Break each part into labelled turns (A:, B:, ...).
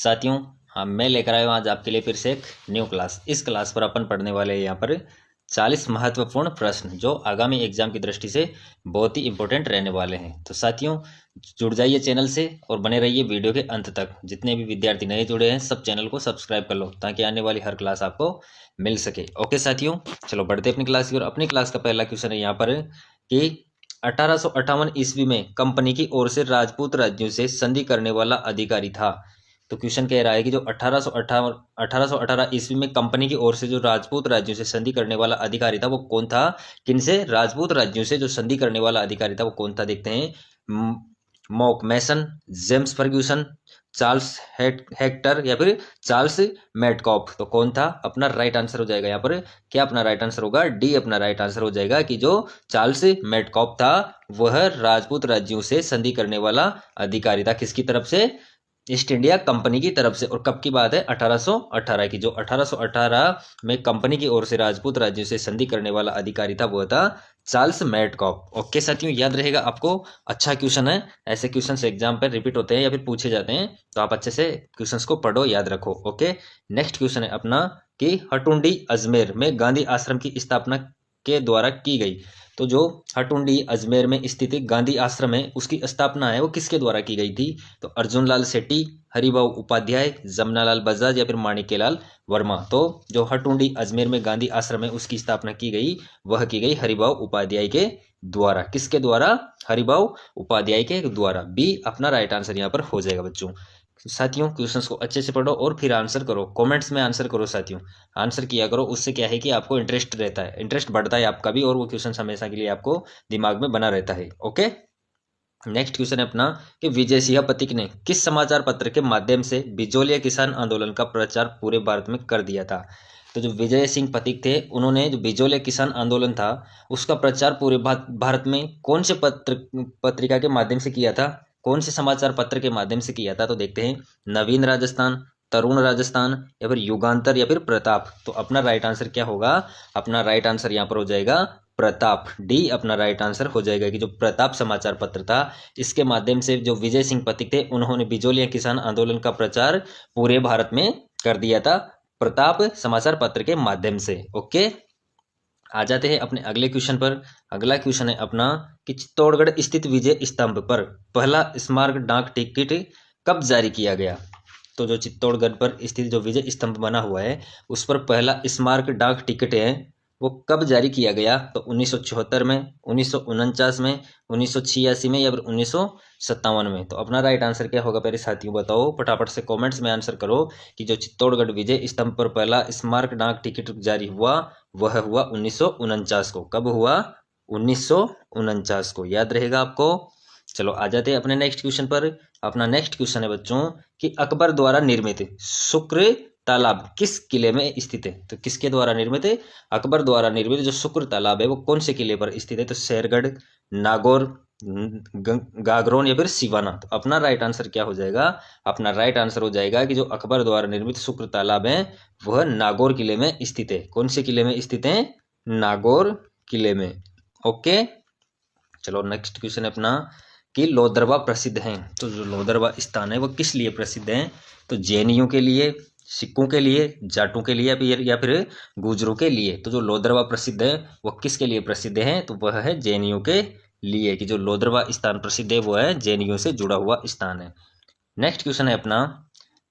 A: साथियों, हाँ मैं लेकर आया हूँ आज आपके लिए फिर से एक न्यू क्लास। इस क्लास पर अपन पढ़ने वाले हैं यहाँ पर 40 महत्वपूर्ण प्रश्न जो आगामी एग्जाम की दृष्टि से बहुत ही इंपॉर्टेंट रहने वाले हैं। तो साथियों, जुड़ जाइए चैनल से और बने रहिए वीडियो के अंत तक। जितने भी विद्यार्थी नए जुड़े हैं सब चैनल को सब्सक्राइब कर लो ताकि आने वाली हर क्लास आपको मिल सके। ओके साथियों, चलो बढ़ते अपनी क्लास की ओर। अपनी क्लास का पहला क्वेश्चन है यहाँ पर कि 1858 ईस्वी में कंपनी की ओर से राजपूत राज्यों से संधि करने वाला अधिकारी था। तो क्वेश्चन कह रहा है कि जो 1818 ईस्वी में कंपनी की ओर से जो राजपूत राज्यों से संधि करने वाला अधिकारी था वो कौन था। किनसे? राजपूत राज्यों से जो संधि करने वाला अधिकारी था वो कौन था, देखते हैं। मॉक मैसन, जेम्स फर्ग्यूसन, चार्ल्स हेक्टर या फिर चार्ल्स मेटकॉफ। तो कौन था? अपना राइट आंसर हो जाएगा यहाँ पर क्या अपना राइट आंसर होगा? डी अपना राइट आंसर हो जाएगा कि जो चार्ल्स मेटकॉफ था वह राजपूत राज्यों से संधि करने वाला अधिकारी था। किसकी तरफ से? ईस्ट इंडिया कंपनी की तरफ से। और कब की बात है? 1818 की। जो 1818 में कंपनी की ओर से राजपूत राज्यों से संधि करने वाला अधिकारी था वो था चार्ल्स मेटकॉफ। ओके साथियों, याद रहेगा आपको। अच्छा क्वेश्चन है, ऐसे क्वेश्चन एग्जाम पर रिपीट होते हैं या फिर पूछे जाते हैं, तो आप अच्छे से क्वेश्चंस को पढ़ो, याद रखो। ओके, नेक्स्ट क्वेश्चन है अपना कि हटुंडी अजमेर में गांधी आश्रम की स्थापना के द्वारा की गई। तो जो हटुंडी अजमेर में स्थित गांधी आश्रम है उसकी स्थापना है वो किसके द्वारा की गई थी? तो अर्जुन लाल सेठी, हरिभाऊ उपाध्याय, जमनालाल बजाज या फिर माणिक्यलाल वर्मा। तो जो हटुंडी अजमेर में गांधी आश्रम है उसकी स्थापना की गई, वह की गई हरिभाऊ उपाध्याय के द्वारा। किसके द्वारा? हरिभाऊ उपाध्याय के द्वारा। बी अपना राइट आंसर यहाँ पर हो जाएगा बच्चों। साथियों, क्वेश्चंस को अच्छे से पढ़ो और फिर आंसर करो, कमेंट्स में आंसर करो साथियों, आंसर किया करो। उससे क्या है कि आपको इंटरेस्ट रहता है, इंटरेस्ट बढ़ता है आपका भी, और वो क्वेश्चन हमेशा के लिए आपको दिमाग में बना रहता है। ओके, नेक्स्ट क्वेश्चन है अपना कि विजय सिंह पथिक ने किस समाचार पत्र के माध्यम से बिजोलिया किसान आंदोलन का प्रचार पूरे भारत में कर दिया था? तो जो विजय सिंह पथिक थे उन्होंने जो बिजोलिया किसान आंदोलन था उसका प्रचार पूरे भारत में कौन से पत्रिका के माध्यम से किया था? कौन से समाचार पत्र के माध्यम से किया था? तो देखते हैं, नवीन राजस्थान, तरुण राजस्थान या फिर युगांतर या फिर प्रताप। तो अपना राइट आंसर क्या होगा? अपना राइट आंसर यहाँ पर हो जाएगा प्रताप। डी अपना राइट आंसर हो जाएगा कि जो प्रताप समाचार पत्र था इसके माध्यम से जो विजय सिंह पथिक थे उन्होंने बिजोलिया किसान आंदोलन का प्रचार पूरे भारत में कर दिया था, प्रताप समाचार पत्र के माध्यम से। ओके, आ जाते हैं अपने अगले क्वेश्चन पर। अगला क्वेश्चन है अपना कि चित्तौड़गढ़ स्थित विजय स्तंभ पर पहला स्मारक डाक टिकट कब जारी किया गया? तो जो चित्तौड़गढ़ पर स्थित जो विजय स्तंभ बना हुआ है उस पर पहला स्मारक डाक टिकट है वो कब जारी किया गया? तो 1974 में, 1949 में, 1986 में या फिर 1957 में। तो अपना राइट आंसर क्या होगा पहले साथियों बताओ, फटाफट से कमेंट्स में आंसर करो कि जो चित्तौड़गढ़ विजय स्तंभ पर पहला स्मारक डाक टिकट जारी हुआ वह हुआ 1949 को। कब हुआ? 1949 को, याद रहेगा आपको। चलो आ जाते हैं अपने नेक्स्ट क्वेश्चन पर। अपना नेक्स्ट क्वेश्चन है बच्चों कि अकबर द्वारा निर्मित शुक्र तालाब किस किले में स्थित है? तो किसके द्वारा निर्मित है? अकबर द्वारा निर्मित जो शुक्र तालाब है वो कौन से किले पर स्थित है? तो शेरगढ़, नागौर, गागरोन या फिर सिवाना। तो अपना राइट आंसर क्या हो जाएगा? अपना राइट आंसर हो जाएगा कि जो अकबर द्वारा निर्मित शुक्र तालाब है वह नागौर किले में स्थित है। कौन से किले में स्थित है? नागौर किले में। ओके, चलो नेक्स्ट क्वेश्चन है अपना कि लोदरवा प्रसिद्ध हैं। तो जो लोदरवा स्थान है वो किस लिए प्रसिद्ध है? तो जैनियों के लिए, सिखों के लिए, जाटों के लिए या फिर गुजरों के लिए। तो जो लोदरवा प्रसिद्ध है वो किसके लिए प्रसिद्ध है? तो वह है जैनियों के लिए, कि जो लोदरवा स्थान प्रसिद्ध है वो है जैनियों से जुड़ा हुआ स्थान है। नेक्स्ट क्वेश्चन है अपना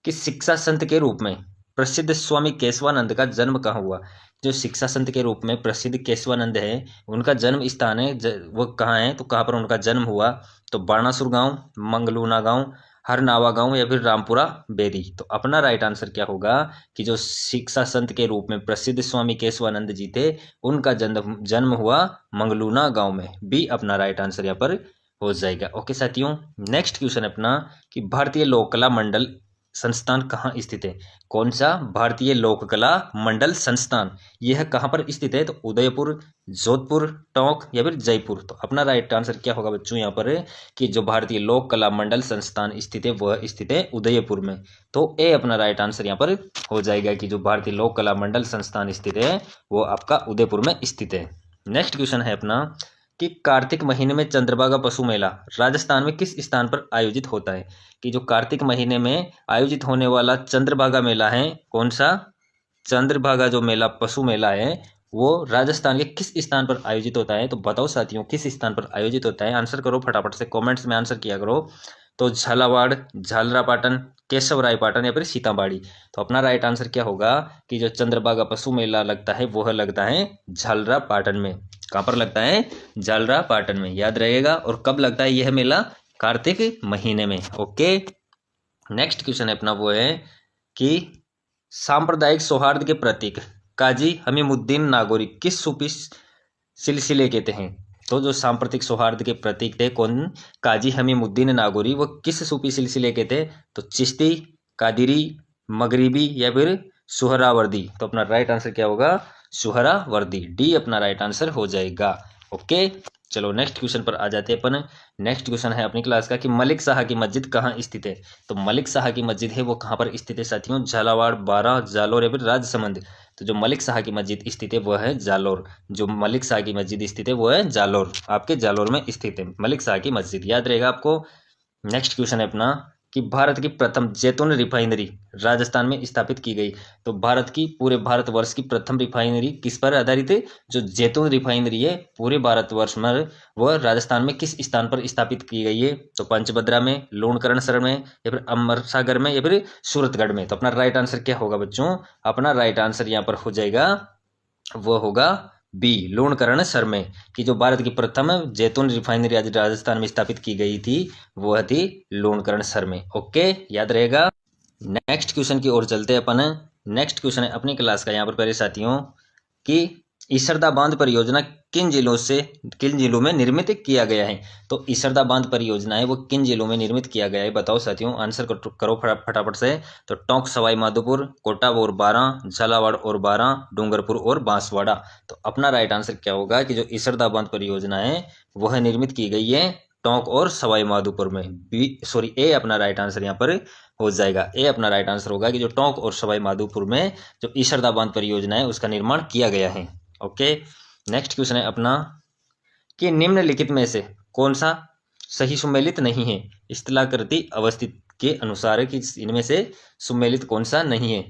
A: कि शिक्षा संत के रूप में प्रसिद्ध स्वामी केशवानंद का जन्म कहाँ हुआ? जो शिक्षा संत के रूप में प्रसिद्ध केशवानंद है उनका जन्म स्थान है वो कहाँ है? तो कहाँ पर उनका जन्म हुआ? तो बाणासुर गांव, मंगलूना गांव, हरनावा गांव या फिर रामपुरा बेदी। तो अपना राइट आंसर क्या होगा कि जो शिक्षा संत के रूप में प्रसिद्ध स्वामी केशवानंद जी थे उनका जन्म हुआ मंगलूना गांव में। बी अपना राइट आंसर यहाँ पर हो जाएगा। ओके साथियों, नेक्स्ट क्वेश्चन अपना कि भारतीय लोक कला मंडल संस्थान कहाँ स्थित है? कौन सा? भारतीय लोक कला मंडल संस्थान, यह कहाँ पर स्थित है? तो उदयपुर, जोधपुर, टोंक या फिर जयपुर। तो अपना राइट आंसर क्या होगा बच्चों यहाँ पर कि जो भारतीय लोक कला मंडल संस्थान स्थित है वह स्थित है उदयपुर में। तो ए अपना राइट आंसर यहाँ पर हो जाएगा कि जो भारतीय लोक कला मंडल संस्थान स्थित है वो आपका उदयपुर में स्थित है। नेक्स्ट क्वेश्चन है अपना कि कार्तिक महीने में चंद्रभागा पशु मेला राजस्थान में किस स्थान पर आयोजित होता है। कि जो कार्तिक महीने में आयोजित होने वाला चंद्रभागा मेला है, कौन सा चंद्रभागा जो मेला पशु मेला है वो राजस्थान के किस स्थान पर आयोजित होता है। तो बताओ साथियों किस स्थान पर आयोजित होता है, आंसर करो फटाफट से, कमेंट्स में आंसर किया करो। तो झालावाड़, झालरापाटन, केशवरायपाटन या फिर सीताबाड़ी। तो अपना राइट आंसर क्या होगा कि जो चंद्रभागा पशु मेला लगता है वह लगता है झालरापाटन में। कहाँ पर लगता है, झालरापाटन में, याद रहेगा। और कब लगता है यह मेला, कार्तिक महीने में। ओके, नेक्स्ट क्वेश्चन है अपना वो है कि सांप्रदायिक सौहार्द के प्रतीक काजी हमीमुद्दीन नागौरी किस सूफी सिलसिले के थे। तो जो सांप्रदायिक सौहार्द के प्रतीक थे कौन, काजी हमीमुद्दीन नागौरी, वो किस सूफी सिलसिले के थे। तो चिश्ती, कादिरी, मगरिबी या फिर सुहरावर्दी। तो अपना राइट आंसर क्या होगा, सुहरावर्दी, डी अपना राइट आंसर हो जाएगा। ओके, चलो नेक्स्ट क्वेश्चन पर आ जाते हैं अपन। नेक्स्ट क्वेश्चन है अपनी क्लास का कि मलिक शाह की मस्जिद कहाँ स्थित है। तो मलिक शाह की मस्जिद है वो कहाँ पर स्थित है साथियों, झालावाड़, बारां, जालोर या फिर राजसमंद। तो जो मलिक शाह की मस्जिद स्थित है वो है जालोर। जो मलिक शाह की मस्जिद स्थित है वो है जालोर, आपके जालोर में स्थित है मलिक शाह की मस्जिद, याद रहेगा आपको। नेक्स्ट क्वेश्चन है अपना कि भारत की प्रथम जैतून रिफाइनरी राजस्थान में स्थापित की गई। तो भारत की, पूरे भारतवर्ष की प्रथम रिफाइनरी किस पर आधारित है, जो जैतून रिफाइनरी है पूरे भारतवर्ष में वह राजस्थान में किस स्थान पर स्थापित की गई है। तो पंचभद्रा में, लूणकरणसर में या फिर अमर सागर में या फिर सूरतगढ़ में। तो अपना राइट आंसर क्या होगा बच्चों, अपना राइट आंसर यहाँ पर हो जाएगा वो होगा बी, लूणकरणसर में। कि जो भारत की प्रथम जैतून रिफाइनरी आज राजस्थान में स्थापित की गई थी वह थी लूणकरणसर में। ओके, याद रहेगा। नेक्स्ट क्वेश्चन की ओर चलते हैं अपन। नेक्स्ट क्वेश्चन है अपनी क्लास का यहाँ पर पहले साथियों कि ईसरदा बांध परियोजना किन जिलों में निर्मित किया गया है। तो ईसरदा बांध परियोजना है वो किन जिलों में निर्मित किया गया है, बताओ साथियों, आंसर करो फटाफट से। तो टोंक, सवाई माधोपुर, कोटा और बारां, झालावाड़ और बारां, डूंगरपुर और बांसवाड़ा। तो अपना राइट आंसर क्या होगा कि जो ईसरदा बांध परियोजना है वह निर्मित की गई है टोंक और सवाई माधोपुर में। ए अपना राइट आंसर यहाँ पर हो जाएगा। ए अपना राइट आंसर होगा कि जो टोंक और सवाई माधोपुर में जो ईसरदा बांध परियोजना है उसका निर्माण किया गया है। ओके, नेक्स्ट क्वेश्चन है अपना कि निम्नलिखित में से कौन सा सही सुमेलित नहीं है स्थलाकृति अवस्थित के अनुसार, कि इनमें से सुमेलित कौन सा नहीं है।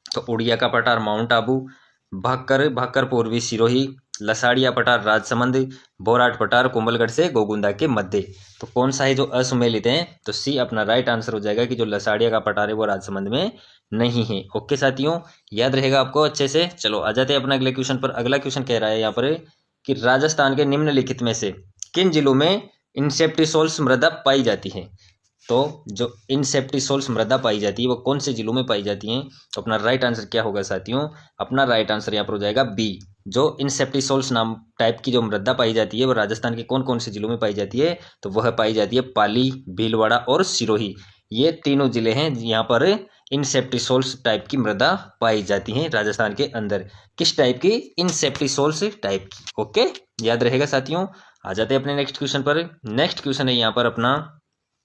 A: तो उड़िया का पठार माउंट आबू, भाकर पूर्वी सिरोही, लसाड़िया पठार राजसमंद, बोराट पठार कोमलगढ़ से गोगुंदा के मध्य। तो कौन सा है जो असुमेलित है, तो सी अपना राइट आंसर हो जाएगा कि जो लसाड़िया का पठार है वो राजसमंद में नहीं है। ओके साथियों, याद रहेगा आपको अच्छे से। चलो आ जाते हैं अपने अगले क्वेश्चन पर। अगला क्वेश्चन कह रहा है यहाँ पर कि राजस्थान के निम्नलिखित में से किन जिलों में इंसेप्टिसोल्स मृदा पाई जाती है। तो जो इंसेप्टिसोल्स मृदा पाई जाती है वो कौन से जिलों में पाई जाती हैं। तो अपना राइट आंसर क्या होगा साथियों, अपना राइट आंसर यहाँ पर हो जाएगा बी। जो इंसेप्टिसोल्स नाम टाइप की जो मृदा पाई जाती है वो राजस्थान के कौन कौन से जिलों में पाई जाती है। तो वह पाई जाती है पाली, भीलवाड़ा और सिरोही। ये तीनों जिले हैं यहाँ पर इंसेप्टिसोल्स टाइप की मृदा पाई जाती है राजस्थान के अंदर। किस टाइप की, इंसेप्टिसोल्स टाइप की। ओके, याद रहेगा साथियों। आ जाते हैं अपने नेक्स्ट क्वेश्चन पर। नेक्स्ट क्वेश्चन है यहाँ पर अपना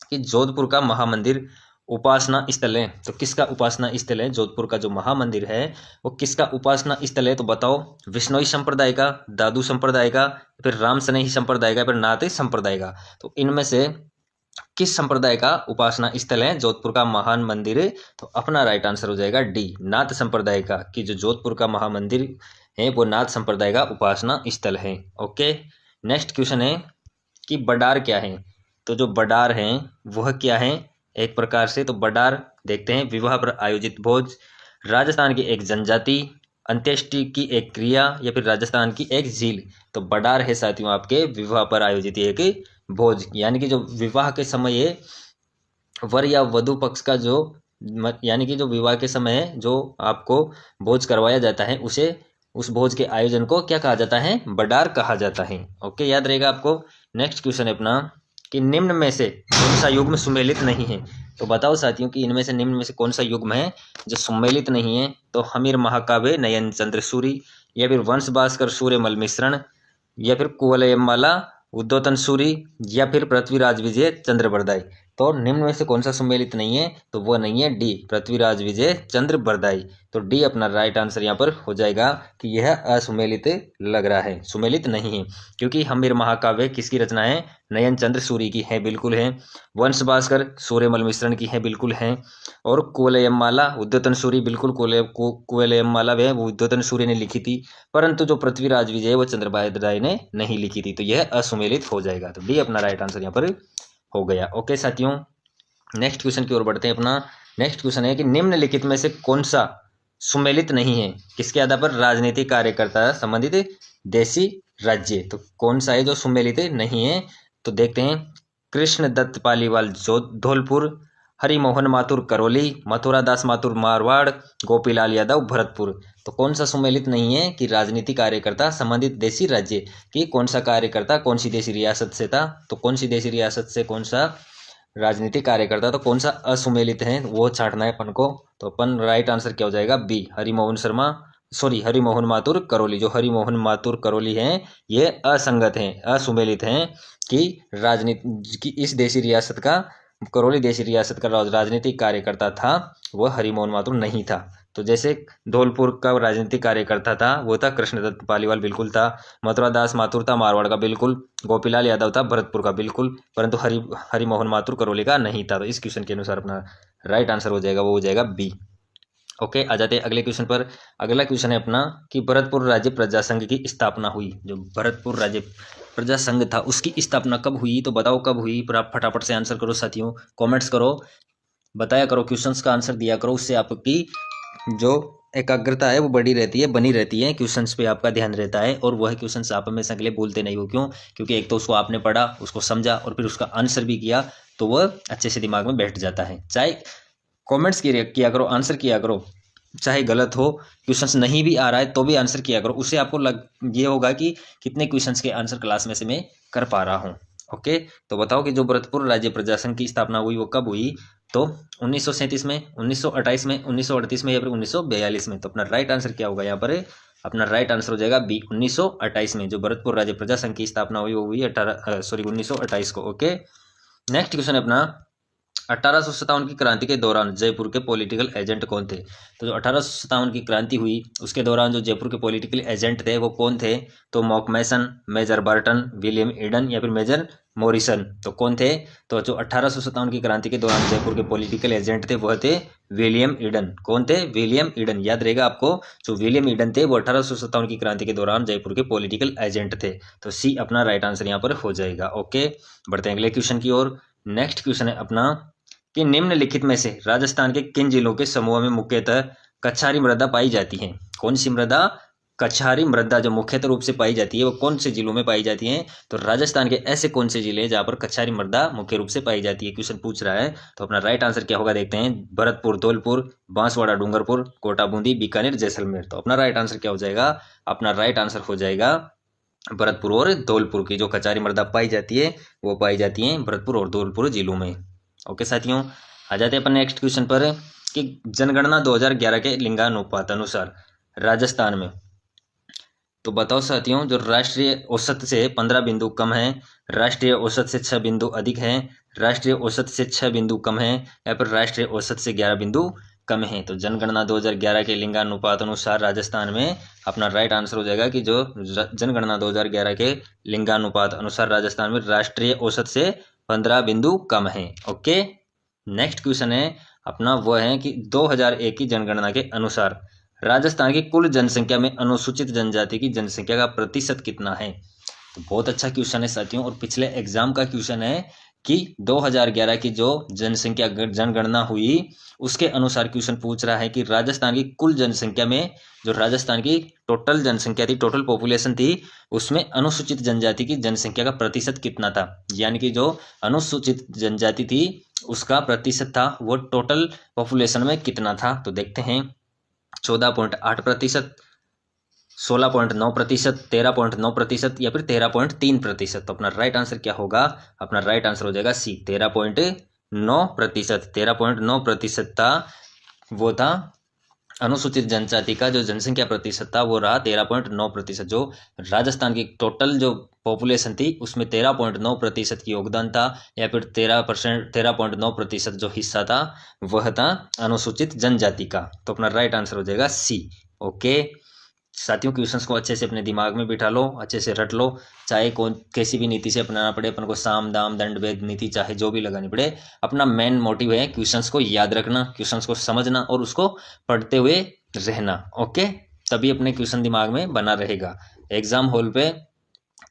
A: कि जोधपुर का महामंदिर उपासना स्थल है। तो किसका उपासना स्थल है, जोधपुर का जो महामंदिर है वो किसका उपासना स्थल है। तो बताओ, विष्णोई संप्रदाय का, दादू संप्रदाय का, फिर राम स्नेही संप्रदाय का, फिर नाथ संप्रदाय का। तो इनमें से किस संप्रदाय का उपासना स्थल है जोधपुर का महान मंदिर। तो अपना राइट आंसर हो जाएगा डी, नाथ संप्रदाय का। कि जो जोधपुर का महामंदिर है वो नाथ संप्रदाय का उपासना स्थल है। ओके, नेक्स्ट क्वेश्चन है कि बडार क्या है। तो जो बडार हैं वह क्या है एक प्रकार से। तो बडार देखते हैं, विवाह पर आयोजित भोज, राजस्थान की एक जनजाति, अंत्येष्टि की एक क्रिया या फिर राजस्थान की एक झील। तो बडार है साथियों आपके विवाह पर आयोजित एक भोज, यानी कि जो विवाह के समय वर या वधु पक्ष का जो यानी कि जो विवाह के समय जो आपको भोज करवाया जाता है उसे, उस भोज के आयोजन को क्या कहा जाता है, बडार कहा जाता है। ओके, याद रहेगा आपको। नेक्स्ट क्वेश्चन है अपना कि निम्न में से कौन सा युग्म सुमेलित नहीं है। तो बताओ साथियों कि इनमें से निम्न में से कौन सा युग्म है जो सुमेलित नहीं है। तो हमीर महाकाव्य नयन चंद्र सूरी, या फिर वंश भास्कर सूर्यमल मिश्रण, या फिर कुवलयमाला उद्योतन सूरी, या फिर पृथ्वीराज विजय चंद्रबरदाई। तो निम्न में से कौन सा सुमेलित नहीं है, तो वो नहीं है डी, पृथ्वीराज विजय चंद्र बरदाई। तो डी अपना राइट आंसर यहाँ पर हो जाएगा कि यह असुमेलित लग रहा है, सुमेलित नहीं है। क्योंकि हम्मीर महाकाव्य किसकी रचना है, नयन चंद्र सूरी की है, बिल्कुल है। वंश भास्कर सूर्यमल मिश्रण की है, बिल्कुल है। और कुवलयमाला उद्योतन सूरी, बिल्कुल कुवलयमाला वह उद्योतन सूरी ने लिखी थी, परंतु जो पृथ्वीराज विजय वो चंद्र बरदाई ने नहीं लिखी थी। तो यह असुमेलित हो जाएगा। तो डी अपना राइट आंसर यहाँ पर हो गया। ओके साथियों, नेक्स्ट क्वेश्चन की ओर बढ़ते हैं। अपना नेक्स्ट क्वेश्चन है कि निम्नलिखित में से कौन सा सुमेलित नहीं है, किसके आधार पर, राजनीतिक कार्यकर्ता संबंधित देशी राज्य। तो कौन सा है जो सुमेलित नहीं है, तो देखते हैं। कृष्ण दत्त पालीवाल जो धौलपुर, हरिमोहन माथुर करौली, मथुरा दास माथुर मारवाड़, गोपीलाल यादव भरतपुर। तो कौन सा सुमेलित नहीं है कि राजनीतिक कार्यकर्ता संबंधित देशी राज्य, कि कौन सा कार्यकर्ता कौन सी देशी रियासत से था, तो कौन सी देशी रियासत से कौन सा राजनीतिक कार्यकर्ता, तो कौन सा असुमेलित है वो छांटना है अपन को। तो अपन राइट आंसर क्या हो जाएगा, बी, हरिमोहन माथुर करौली। जो हरिमोहन माथुर करौली हैं ये असंगत हैं, असुमेलित हैं कि राजनीति की इस देशी रियासत का, करौली देशी रियासत का राजनीतिक कार्यकर्ता था वह हरिमोहन माथुर नहीं था। तो जैसे धौलपुर का राजनीतिक कार्यकर्ता था वो था कृष्णदत्त पालीवाल, बिल्कुल था। मथुरा दास माथुर था मारवाड़ का, बिल्कुल। गोपीलाल यादव था भरतपुर का, बिल्कुल। परंतु हरिमोहन माथुर करौली का नहीं था। तो इस क्वेश्चन के अनुसार अपना राइट आंसर हो जाएगा, वो हो जाएगा बी। ओके, आ जाते हैं अगले क्वेश्चन पर। अगला क्वेश्चन है अपना कि भरतपुर राज्य प्रजा संघ की स्थापना हुई। जो भरतपुर राज्य प्रजा संघ था उसकी स्थापना कब हुई, तो बताओ कब हुई। पर आप फटाफट से आंसर करो साथियों, कमेंट्स करो, बताया करो, क्वेश्चंस का आंसर दिया करो। उससे आपकी जो एकाग्रता है वो बनी रहती है, क्वेश्चंस पे आपका ध्यान रहता है। और वह क्वेश्चंस आप हमेशा के लिए बोलते नहीं हो, क्यों, क्योंकि एक तो उसको आपने पढ़ा, उसको समझा और फिर उसका आंसर भी किया, तो वह अच्छे से दिमाग में बैठ जाता है। चाहे कमेंट्स किया करो, आंसर किया करो, चाहे गलत हो, क्वेश्चंस नहीं भी आ रहा है तो भी आंसर किया करो। उससे आपको ये होगा कि कितने क्वेश्चंस के आंसर क्लास में से मैं कर पा रहा हूँ। ओके, तो बताओ कि जो भरतपुर राज्य प्रजा संघ की स्थापना हुई वो कब हुई, तो 1937 में, 1928 में, 1938 में या फिर 1942 में। तो अपना राइट आंसर क्या होगा यहाँ पर, अपना राइट आंसर हो जाएगा बी, 1928 में जो भरतपुर राज्य प्रजा संघ की स्थापना हुई वो हुई 1928 को। ओके, नेक्स्ट क्वेश्चन है अपना 1857 की क्रांति के दौरान जयपुर के पॉलिटिकल एजेंट कौन थे। तो जो 1857 की क्रांति हुई उसके दौरान जो जयपुर के पॉलिटिकल एजेंट थे वो कौन थे, तो मॉकमेसन, मेजर बर्टन, विलियम ईडन या फिर मेजर मॉरिसन। तो कौन थे, तो जो 1857 की क्रांति के दौरान जयपुर के पॉलिटिकल एजेंट थे वह थे विलियम ईडन। कौन थे, विलियम ईडन, याद रहेगा आपको। जो विलियम ईडन थे वो 1857 की क्रांति के दौरान जयपुर के पॉलिटिकल एजेंट थे। तो सी अपना राइट आंसर यहाँ पर हो जाएगा। ओके, बढ़ते हैं अगले क्वेश्चन की ओर। नेक्स्ट क्वेश्चन है अपना कि निम्नलिखित में से राजस्थान के किन जिलों के समूह में मुख्यतः कछारी मृदा पाई जाती है। कौन सी मृदा, कछारी मृदा जो मुख्यतः रूप से पाई जाती है वो कौन से जिलों में पाई जाती है, तो राजस्थान के ऐसे कौन से जिले हैं जहां पर कछारी मृदा मुख्य रूप से पाई जाती है, क्वेश्चन पूछ रहा है। तो अपना राइट आंसर क्या होगा देखते हैं, भरतपुर, धौलपुर, बांसवाड़ा, डूंगरपुर, कोटा, बूंदी, बीकानेर, जैसलमेर। तो अपना राइट आंसर क्या हो जाएगा, अपना राइट आंसर हो जाएगा भरतपुर और धौलपुर की जो कछारी मृदा पाई जाती है वो पाई जाती है भरतपुर और धौलपुर जिलों में। ओके साथियों, आ जाते हैं अपन नेक्स्ट क्वेश्चन पर कि जनगणना 2011 के लिंगानुपात अनुसार राजस्थान में, तो बताओ साथियों, जो राष्ट्रीय औसत से 15 बिंदु कम है, राष्ट्रीय औसत से 6 बिंदु अधिक है, राष्ट्रीय औसत से 6 बिंदु कम है या फिर राष्ट्रीय औसत से 11 बिंदु कम है। तो जनगणना 2011 के लिंगानुपात अनुसार राजस्थान में अपना राइट आंसर हो जाएगा कि जो जनगणना 2011 के लिंगानुपात अनुसार राजस्थान में राष्ट्रीय औसत से 15 बिंदु कम है। ओके, नेक्स्ट क्वेश्चन है अपना वह है कि 2001 की जनगणना के अनुसार राजस्थान की कुल जनसंख्या में अनुसूचित जनजाति की जनसंख्या का प्रतिशत कितना है। तो बहुत अच्छा क्वेश्चन है साथियों, और पिछले एग्जाम का क्वेश्चन है कि 2011 की जो जनसंख्या जनगणना हुई उसके अनुसार क्वेश्चन पूछ रहा है कि राजस्थान की कुल जनसंख्या में, जो राजस्थान की टोटल जनसंख्या थी, टोटल पॉपुलेशन थी, उसमें अनुसूचित जनजाति की जनसंख्या का प्रतिशत कितना था। यानी कि जो अनुसूचित जनजाति थी उसका प्रतिशत था वो टोटल पॉपुलेशन में कितना था। तो देखते हैं 14.8%, 16.9%, 13.9% या फिर 13.3%। तो अपना राइट आंसर क्या होगा, अपना राइट आंसर हो जाएगा सी, 13.9%। 13.9% था वो था अनुसूचित जनजाति का जो जनसंख्या प्रतिशत था वो रहा 13.9%। जो राजस्थान की टोटल जो पॉपुलेशन थी उसमें 13.9% की योगदान था, या फिर 13.9% जो हिस्सा था वह था अनुसूचित जनजाति का। तो अपना राइट आंसर हो जाएगा सी। ओके साथियों, क्वेश्चंस को अच्छे से अपने दिमाग में बिठा लो, अच्छे से रट लो, चाहे कौन कैसी भी नीति से अपनाना पड़े अपन को, साम दाम दंड भेद नीति चाहे जो भी लगानी पड़े, अपना मेन मोटिव है क्वेश्चंस को याद रखना, क्वेश्चंस को समझना और उसको पढ़ते हुए रहना। ओके, तभी अपने क्वेश्चन दिमाग में बना रहेगा। एग्जाम हॉल पे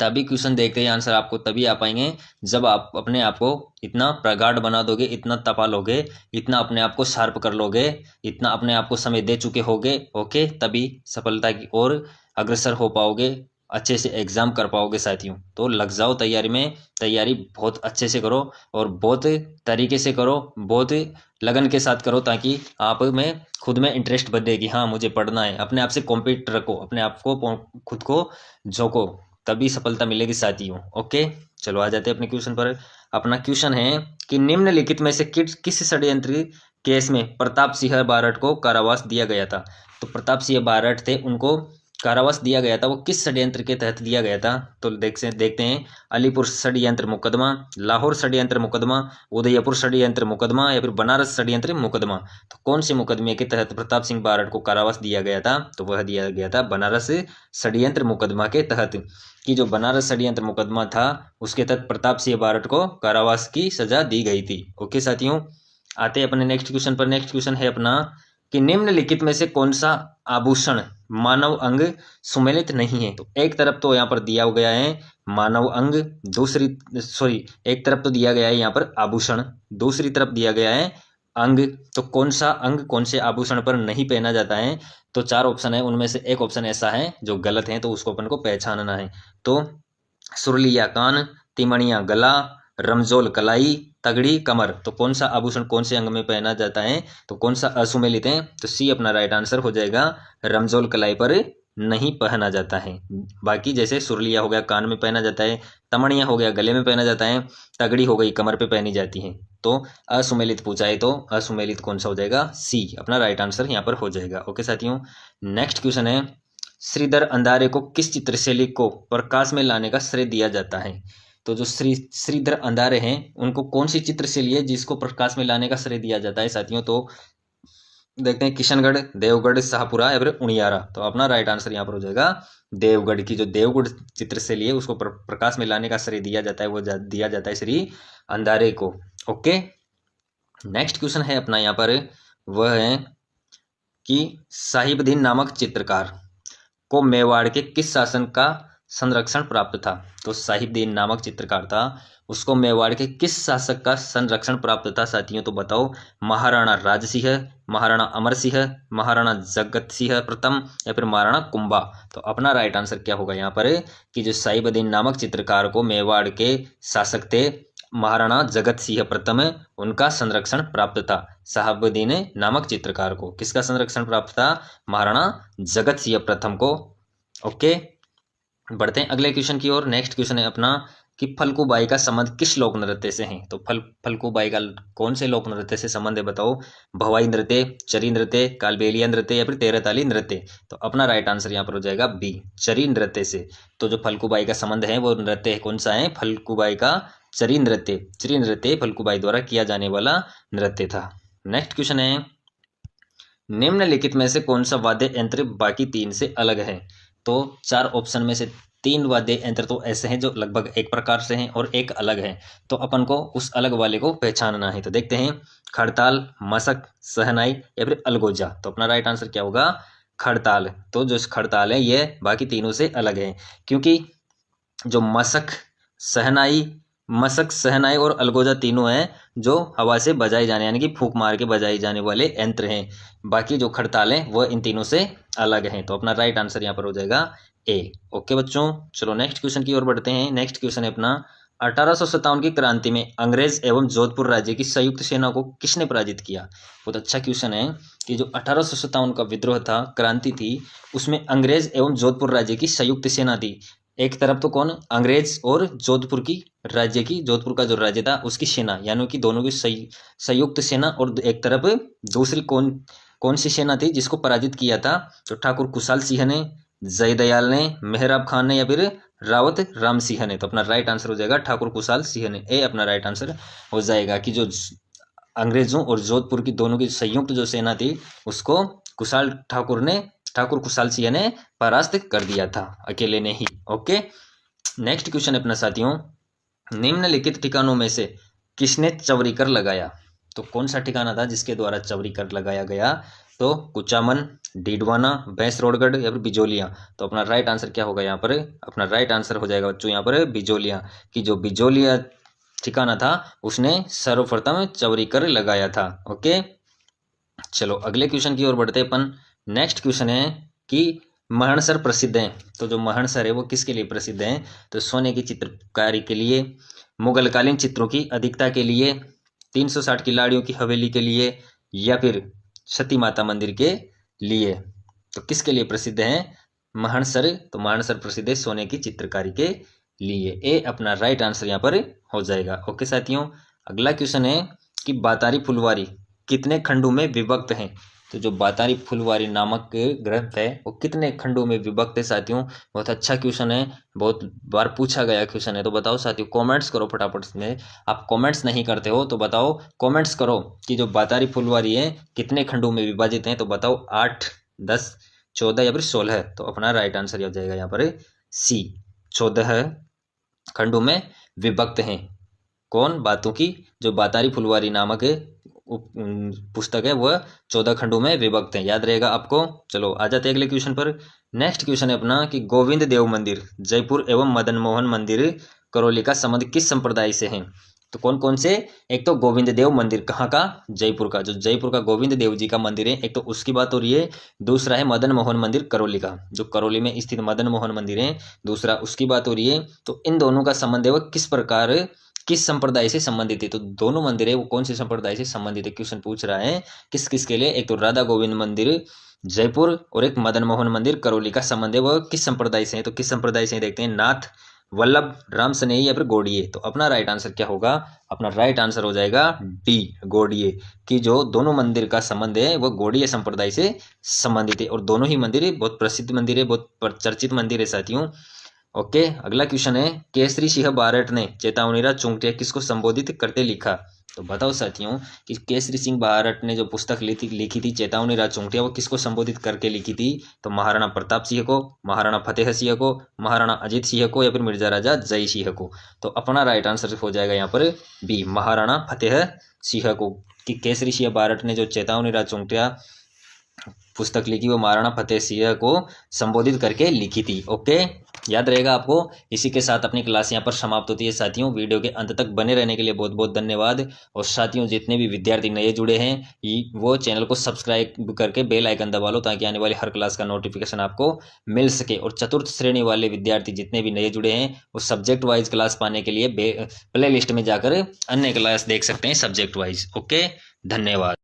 A: तभी क्वेश्चन देखते ही आंसर आपको तभी आ पाएंगे जब आप अपने आप को इतना प्रगाढ़ बना दोगे, इतना तपा लोगे, इतना अपने आप को शार्प कर लोगे, इतना अपने आप को समय दे चुके होगे। ओके, तभी सफलता की ओर अग्रसर हो पाओगे, अच्छे से एग्जाम कर पाओगे साथियों। तो लग जाओ तैयारी में, तैयारी बहुत अच्छे से करो और बहुत तरीके से करो, बहुत लगन के साथ करो, ताकि आप में खुद में इंटरेस्ट बने कि हाँ मुझे पढ़ना है। अपने आप से कॉम्पीट रखो, अपने आप को खुद को झोंको, तभी सफलता मिलेगी साथियों। ओके, चलो आ जाते हैं अपने क्वेश्चन पर। अपना क्वेश्चन है कि निम्नलिखित में से किस षड्यंत्र केस में प्रताप सिंह बारठ को कारावास दिया गया था। तो प्रताप सिंह बारठ थे, उनको कारावास दिया गया था, वो किस षड्यंत्र के तहत दिया गया था। तो देखते हैं अलीपुर षड्यंत्र मुकदमा, लाहौर षड्यंत्र मुकदमा, उदयपुर षड्यंत्र मुकदमा, या फिर बनारस षड्यंत्र मुकदमा। तो कौन से मुकदमे के तहत प्रताप सिंह बारठ को कारावास दिया गया था। तो वह दिया गया था बनारस षड्यंत्र मुकदमा के तहत, कि जो बनारस षड्यंत्र मुकदमा था उसके तहत प्रताप सिंह बारठ को कारावास की सजा दी गई थी। ओके साथियों, आते हैं अपने नेक्स्ट क्वेश्चन पर। नेक्स्ट क्वेश्चन है अपना कि निम्नलिखित में से कौन सा आभूषण मानव अंग सुमेलित नहीं है। तो एक तरफ तो यहाँ पर दिया गया है मानव अंग, एक तरफ तो दिया गया है यहाँ पर आभूषण, दूसरी तरफ दिया गया है अंग। तो कौन सा अंग कौन से आभूषण पर नहीं पहना जाता है। तो 4 ऑप्शन है, उनमें से एक ऑप्शन ऐसा है जो गलत है, तो उसको अपन को पहचानना है। तो सुरलिया कान, तिमणिया गला, रमजोल कलाई, तगड़ी कमर। तो कौन सा आभूषण कौन से अंग में पहना जाता है, तो कौन सा असुमेलित है। तो सी अपना राइट आंसर हो जाएगा, रमजोल कलाई पर नहीं पहना जाता है। बाकी जैसे सुरलिया हो गया कान में पहना जाता है, तमणिया हो गया गले में पहना जाता है, तगड़ी हो गई कमर पे पहनी जाती है। तो असुमेलित पूछा है तो असुमेलित कौन सा हो जाएगा, सी अपना राइट आंसर यहाँ पर हो जाएगा। ओके साथियों, नेक्स्ट क्वेश्चन है श्रीधर अंधारे को किस चित्रशैली को प्रकाश में लाने का श्रेय दिया जाता है। तो जो श्रीधर अंधारे हैं उनको कौन सी चित्रशैली है जिसको प्रकाश में लाने का श्रेय दिया जाता है साथियों। तो देखते हैं किशनगढ़, देवगढ़, शाहपुरा या फिर उनियारा। तो अपना राइट आंसर यहाँ पर हो जाएगा देवगढ़ की जो देवगढ़ चित्रशैली है उसको प्रकाश में लाने का श्रेय दिया जाता है, वो दिया जाता है श्री अंधारे को। ओके, नेक्स्ट क्वेश्चन है अपना यहाँ पर, वह है कि साहिबदीन नामक चित्रकार को मेवाड़ के किस शासन का संरक्षण प्राप्त था। तो साहिबदीन नामक चित्रकार था, उसको मेवाड़ के किस शासक का संरक्षण प्राप्त था साथियों। तो बताओ, महाराणा राज सिंह, महाराणा अमर सिंह, महाराणा जगत सिंह प्रथम, या फिर महाराणा कुंभा। तो अपना राइट आंसर क्या होगा यहाँ पर, कि जो साहिबदीन नामक चित्रकार को मेवाड़ के शासक थे महाराणा जगत सिंह प्रथम, उनका संरक्षण प्राप्त था। साहिबदीन नामक चित्रकार को किसका संरक्षण प्राप्त था, महाराणा जगत सिंह प्रथम को। ओके, बढ़ते हैं अगले क्वेश्चन की ओर। नेक्स्ट क्वेश्चन है अपना कि फल्गुबाई का संबंध किस लोक नृत्य से है। तो फल्गुबाई का कौन से लोक नृत्य से संबंध है बताओ। भवाई नृत्य, चरी नृत्य, कालबेलिया नृत्य, या फिर तेरहताली नृत्य। तो अपना राइट आंसर यहाँ पर हो जाएगा बी, चरी नृत्य से। तो जो फल्गुबाई का संबंध है वो नृत्य कौन सा है, फल्गुबाई का चरी नृत्य। चरी नृत्य फल्गुबाई द्वारा किया जाने वाला नृत्य था। नेक्स्ट क्वेश्चन है निम्नलिखित में से कौन सा वाद्य यंत्र बाकी 3 से अलग है। तो 4 ऑप्शन में से 3 वाद्य यंत्र तो ऐसे हैं जो लगभग एक प्रकार से हैं और एक अलग है। तो अपन को उस अलग वाले को पहचानना है। तो देखते हैं खड़ताल, मशक, शहनाई या फिर अलगोजा। तो अपना राइट आंसर क्या होगा, खड़ताल। तो जो खड़ताल है ये बाकी तीनों से अलग है, क्योंकि जो मशक, शहनाई और अलगोजा तीनों हैं जो हवा से बजाए जाने यानी कि फूंक मार के बजाए जाने वाले यंत्र हैं। बाकी जो खड़ताल है वह इन तीनों से अलग हैं। तो अपना राइट आंसर यहाँ पर हो जाएगा ए। ओके बच्चों, चलो नेक्स्ट क्वेश्चन की ओर बढ़ते हैं। नेक्स्ट क्वेश्चन है अपना 1857 की क्रांति में अंग्रेज एवं जोधपुर राज्य की संयुक्त सेना को किसने पराजित किया। बहुत अच्छा क्वेश्चन है कि जो 1857 का विद्रोह था, क्रांति थी, उसमें अंग्रेज एवं जोधपुर राज्य की संयुक्त सेना थी। एक तरफ तो कौन, अंग्रेज और जोधपुर की राज्य की, जोधपुर का जो राज्य था उसकी सेना, यानी कि दोनों की संयुक्त सेना, और एक तरफ दूसरी कौन कौन सी सेना थी जिसको पराजित किया था, तो ठाकुर कुशाल सिंह ने, जयदयाल ने, मेहराब खान ने, या फिर रावत राम सिंह ने। तो अपना राइट आंसर हो जाएगा ठाकुर कुशाल सिंह ने, ए अपना राइट आंसर हो जाएगा कि जो अंग्रेजों और जोधपुर की दोनों की संयुक्त जो सेना थी उसको ठाकुर कुशाल सिंह ने परास्त कर दिया था अकेले ने ही। ओके, नेक्स्ट क्वेश्चन अपना साथियों, निम्नलिखित ठिकानों में से किसने चवरीकर लगाया? तो कौन सा ठिकाना था जिसके द्वारा चवरीकर लगाया गया? तो कुचामन, डीडवाना, भैंसरोडगढ़ या फिर बिजोलिया। तो अपना राइट आंसर क्या होगा यहाँ पर? अपना राइट आंसर हो जाएगा बच्चों यहाँ पर बिजोलिया, कि जो बिजोलिया ठिकाना था उसने सर्वप्रथम चवरीकर लगाया था। ओके, चलो अगले क्वेश्चन की ओर बढ़ते अपन। नेक्स्ट क्वेश्चन है कि महणसर प्रसिद्ध है, तो जो महणसर है वो किसके लिए प्रसिद्ध है? तो सोने की चित्रकारी के लिए, मुगलकालीन चित्रों की अधिकता के लिए, 360 खिलाड़ियों की हवेली के लिए, या फिर सती माता मंदिर के लिए। तो किसके लिए प्रसिद्ध है महणसर? तो महणसर प्रसिद्ध है सोने की चित्रकारी के लिए, ए अपना राइट आंसर यहाँ पर हो जाएगा। ओके साथियों, अगला क्वेश्चन है कि बातारी फुलवारी कितने खंडों में विभक्त हैं? तो जो बातारी फुलवारी नामक ग्रंथ है वो कितने खंडों में विभक्त है साथियों? बहुत अच्छा क्वेश्चन है, बहुत बार पूछा गया क्वेश्चन है। तो बताओ साथियों, कमेंट्स करो फटाफट में। आप कमेंट्स नहीं करते हो तो बताओ, कमेंट्स करो कि जो बातारी फुलवारी है कितने खंडों में विभाजित है। तो बताओ 8, 10, 14 या फिर 16। तो अपना राइट आंसर हो जाएगा यहाँ पर सी, 14 खंडों में विभक्त हैं। कौन? बातों की जो बातारी फुलवारी नामक पुस्तक है वह 14 खंडों में विभक्त है, याद रहेगा आपको। चलो आ जाते हैं अगले क्वेश्चन पर। नेक्स्ट क्वेश्चन है अपना कि गोविंद देव मंदिर जयपुर एवं मदन मोहन मंदिर करौली का संबंध किस संप्रदाय से है? तो कौन कौन से? एक तो गोविंद देव मंदिर कहाँ का? जयपुर का, जो जयपुर का गोविंद देव जी का मंदिर है, एक तो उसकी बात हो रही है। दूसरा है मदन मोहन मंदिर करौली का, जो करौली में स्थित मदन मोहन मंदिर है, दूसरा उसकी बात हो रही है। तो इन दोनों का संबंध है वह किस प्रकार, किस संप्रदाय से संबंधित है? तो दोनों मंदिर है वो कौन से संप्रदाय से संबंधित है, क्वेश्चन पूछ रहा है। किस किस के लिए? एक तो राधा गोविंद मंदिर जयपुर और एक मदन मोहन मंदिर करौली का संबंध है वह किस संप्रदाय से है? तो किस संप्रदाय से देखते हैं, नाथ, वल्लभ, राम सनेही या फिर गोड़िये। तो अपना राइट आंसर क्या होगा? अपना राइट आंसर हो जाएगा डी, गोड़िये, कि जो दोनों मंदिर का संबंध है वह गोड़िये संप्रदाय से संबंधित है, और दोनों ही मंदिर बहुत प्रसिद्ध मंदिर है, बहुत चर्चित मंदिर है साथियों। ओके, अगला क्वेश्चन है केसरी सिंह बारट ने चेतावनीराज चुंगटिया किसको संबोधित करते लिखा? तो बताओ साथियों कि केसरी सिंह बारट ने जो पुस्तक लिखी थी चेतावनीराज चुंगटिया, वो किसको संबोधित करके लिखी थी? तो महाराणा प्रताप सिंह को, महाराणा फतेह सिंह को, महाराणा अजीत सिंह को, या फिर मिर्जा राजा जय सिंह को। तो अपना राइट आंसर हो जाएगा यहाँ पर बी, महाराणा फतेह सिंह को, कि केसरी सिंह बारट ने जो चेतावनीराज चुंगटिया पुस्तक लिखी वो महाराणा फतेह सिंह को संबोधित करके लिखी थी। ओके, याद रहेगा आपको। इसी के साथ अपनी क्लास यहाँ पर समाप्त होती है साथियों। वीडियो के अंत तक बने रहने के लिए बहुत बहुत धन्यवाद। और साथियों, जितने भी विद्यार्थी नए जुड़े हैं वो चैनल को सब्सक्राइब करके बेल आइकन दबा लो, ताकि आने वाली हर क्लास का नोटिफिकेशन आपको मिल सके। और चतुर्थ श्रेणी वाले विद्यार्थी जितने भी नए जुड़े हैं वो सब्जेक्ट वाइज क्लास पाने के लिए प्ले लिस्ट में जाकर अन्य क्लास देख सकते हैं सब्जेक्ट वाइज। ओके, धन्यवाद।